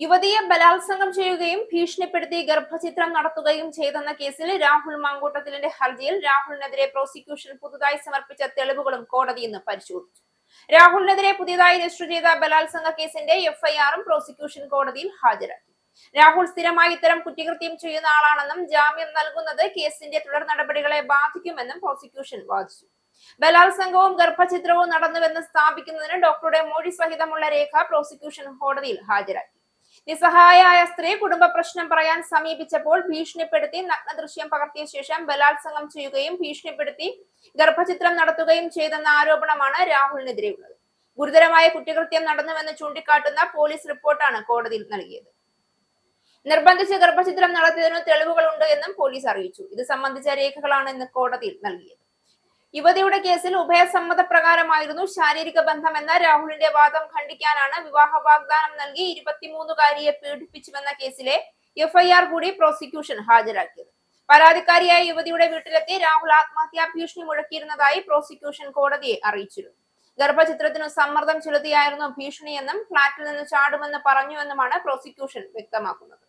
യുവതിയെ ബലാത്സംഗം ചെയ്യുകയും ഭീഷണിപ്പെടുത്തി ഗർഭചിത്രം നടത്തുകയും ചെയ്തെന്ന കേസിൽ രാഹുൽ മാങ്കൂട്ടത്തിലിന്റെ ഹർജിയിൽ രാഹുലിനെതിരെ പ്രോസിക്യൂഷൻ പുതുതായി സമർപ്പിച്ച തെളിവുകളും കോടതി ഇന്ന് പരിശോധിച്ചു. രാഹുലിനെതിരെ പുതിയതായി രജിസ്റ്റർ ചെയ്ത ബലാത്സംഗ കേസിന്റെ എഫ്ഐആറും പ്രോസിക്യൂഷൻ കോടതിയിൽ ഹാജരാക്കി. രാഹുൽ സ്ഥിരമായി ഇത്തരം കുറ്റകൃത്യം ചെയ്യുന്ന ആളാണെന്നും ജാമ്യം നൽകുന്നത് കേസിന്റെ തുടർ നടപടികളെ ബാധിക്കുമെന്നും പ്രോസിക്യൂഷൻ വാദിച്ചു. ബലാത്സംഗവും ഗർഭചിത്രവും നടന്നുവെന്ന് സ്ഥാപിക്കുന്നതിന് ഡോക്ടറുടെ മൊഴി സഹിതമുള്ള രേഖ പ്രോസിക്യൂഷൻ കോടതിയിൽ ഹാജരാക്കി. നിസ്സഹായയായ സ്ത്രീ കുടുംബ പ്രശ്നം പറയാൻ സമീപിച്ചപ്പോൾ ഭീഷണിപ്പെടുത്തി നഗ്നദൃശ്യം പകർത്തിയ ശേഷം ബലാത്സംഗം ചെയ്യുകയും ഭീഷണിപ്പെടുത്തി ഗർഭചിത്രം നടത്തുകയും ചെയ്തെന്ന ആരോപണമാണ് രാഹുലിനെതിരെയുള്ളത്. ഗുരുതരമായ കുറ്റകൃത്യം നടന്നുവെന്ന് ചൂണ്ടിക്കാട്ടുന്ന പോലീസ് റിപ്പോർട്ടാണ് കോടതിയിൽ നൽകിയത്. നിർബന്ധിച്ച് ഗർഭചിത്രം നടത്തിയതിന് തെളിവുകളുണ്ട് എന്നും പോലീസ് അറിയിച്ചു. ഇത് സംബന്ധിച്ച രേഖകളാണ് ഇന്ന് കോടതിയിൽ നൽകിയത്. യുവതിയുടെ കേസിൽ ഉഭയസമ്മതപ്രകാരമായിരുന്നു ശാരീരിക ബന്ധം എന്ന രാഹുലിന്റെ വാദം ഖണ്ഡിക്കാനാണ് വിവാഹ വാഗ്ദാനം നൽകി 23-കാരിയെ പീഡിപ്പിച്ചുവെന്ന കേസിലെ എഫ്ഐആർ കൂടി പ്രോസിക്യൂഷൻ ഹാജരാക്കിയത്. പരാതിക്കാരിയായ യുവതിയുടെ വീട്ടിലെത്തി രാഹുൽ ആത്മഹത്യാ ഭീഷണി മുഴക്കിയിരുന്നതായി പ്രോസിക്യൂഷൻ കോടതിയെ അറിയിച്ചിരുന്നു. ഗർഭചിത്രത്തിനു സമ്മർദ്ദം ചെലുത്തിയായിരുന്നു ഭീഷണിയെന്നും ഫ്ളാറ്റിൽ നിന്ന് ചാടുമെന്ന് പറഞ്ഞുവെന്നുമാണ് പ്രോസിക്യൂഷൻ വ്യക്തമാക്കുന്നത്.